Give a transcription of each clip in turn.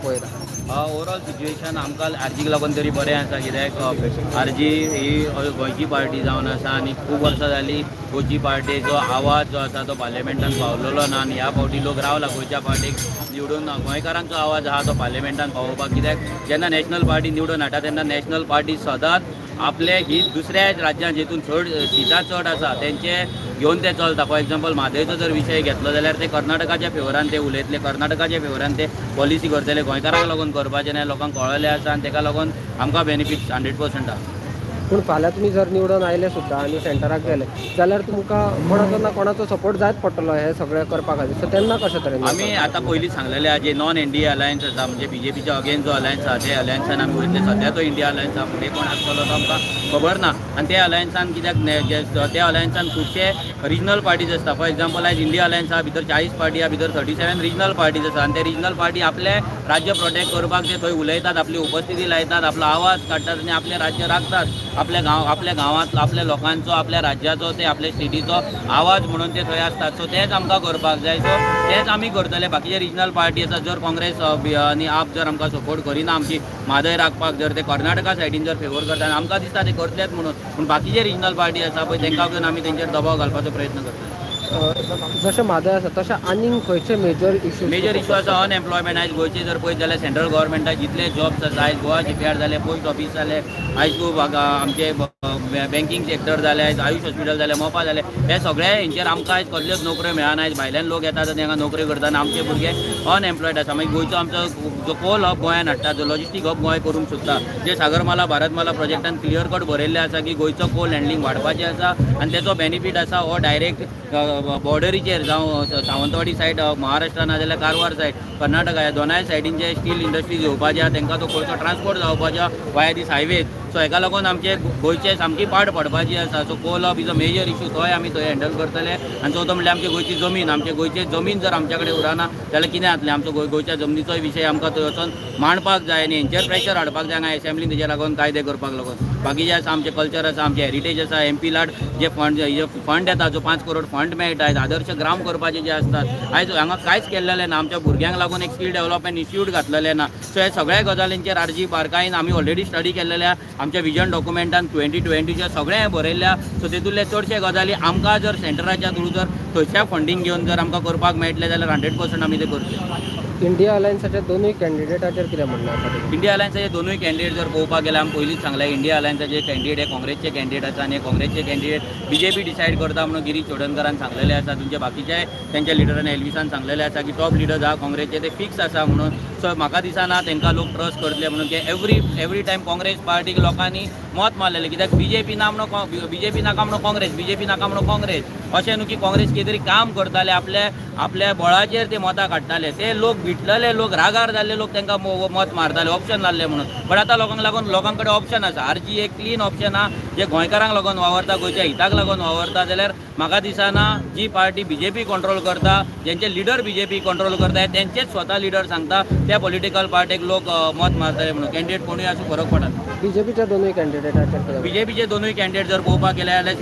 पळयता? Overall situation आमकां आरजीक लागून तरी बरें आसा, कित्याक आरजी ही गोंयची पार्टी जावन आसा आनी खूब वर्सां जालीं गोंयची पार्टीचो आवाज जो आसा तो पार्लिमेंटान पावलेलो ना, आनी ह्या फावटी लोक रावला गोंयच्या पार्टीक निवडून गोंयकारांचो आवाज आहा तो पार्लिमेंटान पावोवपाक. कित्याक जेन्ना नॅशनल पार्टी निवडून हाडटा तेन्ना नॅशनल पार्टी सदांच आपले ही दुसऱ्या राज्यात जेतून चड सिटां चड आसा तेंचे घेवन ते चलता. फॉर एक्झाम्पल म्हादयचो जर विशय घेतलो जाल्यार ते कर्नाटकाच्या फेवरान ते उलयतले, कर्नाटकाच्या फेवरान ते पॉलिसी करतले, गोंयकारांक लागून करपाचें ना, लोकांक कळलेलें आसा आनी ताका लागून आमकां बेनिफीट 100% आहा. पूण फाल्यां तुमी जर निवडून आयले सुद्दां आनी सेंटराक गेले जाल्यार तुमकां कोणाचो ना कोणाचो सपोर्ट जायत पडटलो हे सगळें करपा खातीर. सो तेन्ना कशें तरेन आमी आतां पयलीं सांगलेलें आहा जे नॉन इंडिया अलायन्स आसा, म्हणजे बीजेपीच्या अगेन्स्ट जो अलायन्स आहा ते अलायन्सान आमी वयतले. सद्या तो इंडिया अलायन्स आहा, फुडें कोण आसतलो तो आमकां खबर ना. आनी त्या अलायन्सान कित्याक त्या अलायन्सान खुबशे रिजनल पार्टीज आसता. फॉर एक्झाम्पल आयज इंडिया अलायन्स आहा भितर 40 पार्टी आहा, भितर 37 रिजनल पार्टीज आसा आनी ते रिजनल पार्टी आपले राज्य प्रोटेक्ट करपाक ते थंय उलयतात, आपली उपस्थिती लायतात, आपलो आवाज काडटात आनी आपले राज्य राखतात. आपल्या गांवांत आपल्या लोकांचो, आपल्या राज्याचो, ते आपल्या स्टेटीचो आवाज म्हणून ते थंय आसतात. सो तेच आमकां करपाक जाय. सो तेच आमी करतले. बाकीचे रिजनल पार्टी आसा, जर काँग्रेस आनी आप जर आमकां सपोर्ट करिना आमची म्हादय राखपाक, जर ते कर्नाटका सायडीन जर फेवर करता आमकां दिसता ते करतलेच म्हणून, पूण बाकीचे रिजनल पार्टी आसा पळय तांकां घेवन आमी तेंचेर दबाव घालपाचो प्रयत्न करतले. जशें म्हादय आसा तशें आनीक खंयचे मेजर इश्यू आसा अनएम्प्लॉयमेंट. आयज गोंयचे जर पळयत जाल्यार सेंट्रल गव्हर्मेंटाचे जितले जॉब्स आसा, आयज गोवा शिपयार्ड जाले, पोस्ट ऑफीस जाले, आयज खूब आमचे बँकींग सेक्टर जाले, आयज आयुष हॉस्पिटल जाले, मोपा जाले, हे सगळे हेंचेर आमकां आयज कसल्योच नोकऱ्यो मेळना. आयज भायल्यान लोक येतात आनी हांगा नोकरी करतात आनी आमचे भुरगे अनएम्प्लॉयड आसा. मागीर गोंयचो आमचो जो कोल हब गोंयान हाडटा, जो लॉजिस्टीक हब गोंय करूंक सोदता, जे सागरमाला भारतमाला प्रोजेक्टान क्लियर कट बरयल्ले आसा की गोंयचो कोल हँडलिंग वाडपाचें आसा आनी तेचो बेनिफीट आसा हो डायरेक्ट बॉर्डरीचेर जावं सावंतवाडी सायड महाराष्ट्रा ना जाल्यार कारवार सायड कर्नाटका ह्या दोनाय सायडीन जे स्टील इंडस्ट्रीज येवपाचे आहा तांकां तो खंयचो ट्रान्सपोर्ट जावपाचो वाया दीस हायवेज. सो हेका लागून आमचे गोंयचे सामकी पाड पडपाची आसा. So coal hub is a major issue, तोय आमी थंय हँडल करतले. आनी चवथो म्हणल्यार आमची गोंयची जमीन, आमचे गोंयचे जमीन जर आमच्या कडेन उरना जाल्यार कितें जातलें. आमचो गोंयच्या जमनीचोय विशय आमकां थंय वचून मांडपाक जाय आनी हेंचेर प्रेशर हाडपाक जाय हांगा एसेंब्लीन तेजे लागून कायदे करपाक लागून. बाकीचे आसा आमचे कल्चर आसा, आमचे हेरिटेज आसा, एमपी लाड जे फंड येता, जो 5 करोड फंड मेळटा, आदर्श ग्राम करपाचे जे आसतात, आयज हांगा कांयच केल्लेलें ना. आमच्या भुरग्यांक लागून एक स्कील डेव्हलपमेंट इन्स्टिट्यूट घातलेलें ना. सो हे सगळ्या गजालींचेर आरजी बारकायेन आमी ऑलरेडी स्टडी केल्लेल्या आमच्या विजन डॉक्युमेंटान 2020 सगळें बरयल्ल्या. सो तेतूंतले चडशे गजाली आमकां जर सेंटराच्या थ्रू जर थंयच्या फंडींग घेवन जर आमकां करपाक मेळटलें जाल्यार 100% आमी ते करतले. इंडिया अलायन्साच्या दोनूय कॅन्डिडेटाचेर कितें म्हणणें आसा? इंडिया अलायन्साचे दोनूय कॅन्डिडेट जर पळोवपाक गेल्यार आमी पयलींच सांगलें, इंडिया अलायन्साचे कॅन्डिडेट हे काँग्रेसचे कॅन्डिडेट आसा आनी काँग्रेसचे कॅन्डिडेट बीजेपी डिसायड करता म्हणून गिरीश चोडणकरान सांगलेलें आसा. तुमचे बाकीचे तेंच्या लिडरान एलविसान सांगलेलें आसा की टॉप लिडर्स आहा काँग्रेसचे ते फिक्स आसा म्हणून. सो म्हाका दिसना तांकां लोक ट्रस्ट करतले म्हणून, की एवरी टायम काँग्रेस पार्टीक लोकांनी मत मारलेलें. कित्याक बीजेपी नाका म्हणून काँग्रेस, बीजेपी नाका म्हणून काँग्रेस, अशें न्हू की काँग्रेस कितें तरी काम करताले, आपल्या बळाचेर ते मतां काडटाले. ते लोक भिटलेले, लोक रागार जाल्ले लोक तांकां मत मारताले ऑप्शन नासले म्हणून. बट आतां लोकांक कडेन ऑप्शन आसा. आरजी एक क्लीन ऑप्शन आहा जे गोंयकारांक लागून वावरता, गोंयच्या हिताक लागून वावरता. जाल्यार म्हाका दिसना जी पार्टी बीजेपी कंट्रोल करता, जेंचे लिडर बीजेपी कंट्रोल करता, तेंचेच स्वता लिडर सांगता त्या पॉलिटिकल पार्टीक लोक मत मारतले म्हणून. कॅन्डिडेट कोणूय आसूं फरक पडना. बीजेपीच्या दोनूय कॅन्डिडेटाचेर बीजेपीचे दोनूय कॅन्डिडेट जर पळोवपाक गेले जाल्यार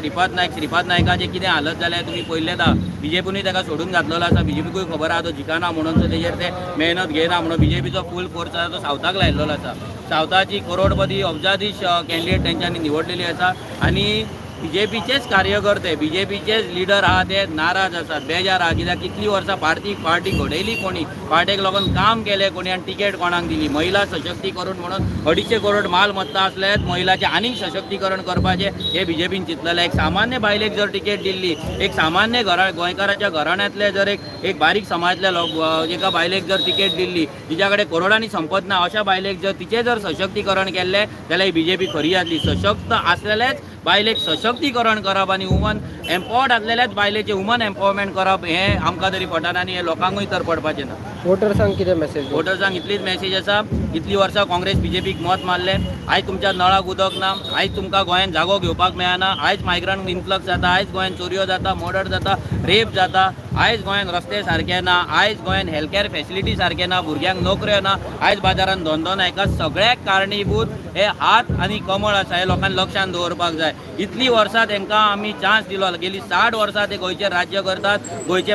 श्रीपाद नायकाचे कितें हालत जाल्यार तुमी पळयलें आहा. बीजेपीनूय ताका सोडून घातलेलो आसा. बीजेपीकूय खबर आहा तो जिकाना म्हणून, सो तेजेर ते मेहनत घेयना म्हणून बीजेपीचो फूल फोर्स आसा तो सावथाक लायिल्लो आसा. सावथाची करोडपती अब्जाधीश कॅन्डिडेट तेंच्यांनी निवडलेली आसा आनी बीजेपीचेच कार्यकर्ते, बीजेपीचेच लिडर आहा ते नाराज आसात, बेजार आहा. कित्याक कितलीं वर्सां पार्टी घडयली कोणी, पार्टेक लागून काम केलें कोणी आनी तिकेट कोणाक दिली. महिला सशक्तीकरण म्हणून 250 करोड मालमत्ता आसल्यात महिलाचें आनीक सशक्तीकरण करपाचें हे बीजेपीन चिंतलेलें. एक सामान्य बायलेक जर तिकेट दिल्ली, एक सामान्य गोंयकाराच्या घराण्यांतले जर एक बारीक समाजातल्या एका बायलेक जर तिकेट दिल्ली, तिच्या कडेन करोडांनी संपत ना, अशा बायलेक जर तिचें जर सशक्तीकरण केल्लें जाल्यार ही बीजेपी खरी आसली. सशक्त आसलेलेच बायलेक सशक्तीकरण करप आनी वुमन एम्पावर्ड आसलेल्याच बायलेचें वुमन एम्पावरमेंट करप हें आमकां तरी पडना आनी हें लोकांकूय तर पडपाचें ना. वोटर्सांक कितें मेसेज? वोटर्सांक इतलीच मेसेज आसा इतली वर्सां काँग्रेस BJPक मत मारले. आयज तुमच्या नळाक उदक ना, आयज तुमकां गोंयांत जागो घेवपाक मेळना, आयज मायग्रंट इन्फ्लक्स जाता, आयज गोंयांत चोरयो जाता, मर्डर जाता, रेप जाता, आयज गोंयांत रस्ते सारके ना, आयज गोंयांत हेल्थ कॅर फेसिलिटी सारके ना, भुरग्यांक नोकऱ्यो ना, आयज बाजारांत धंदो ना. हेका सगळ्याक कारणीभूत हे हात आनी कमळ आसा. हे लोकांनी लक्षांत दवरपाक जाय. इतली वर्सां तांकां आमी चान्स दिलो. गेली 60 वर्सां ते गोंयचेर राज्य करतात, गोंयचे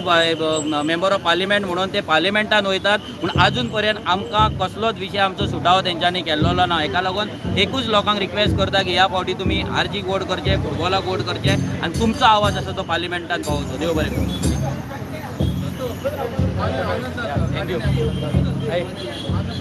मेंबर ऑफ पार्लिमेंट म्हणून ते पार्लिमेंटान वयतात, पूण आजून पर्यंत आमकां कसलोच विशय आमचो सुटावो तेंच्यांनी केल्लो ना. हेका लागून एकूच लोकांक रिक्वेस्ट करता की ह्या फावटी तुमी आरजीक वोट करचे, फुटबॉलाक वोट करचे आनी तुमचो आवाज आसा तो पार्लिमेंटान पावोचो. देव बरें करूं. थँक्यू.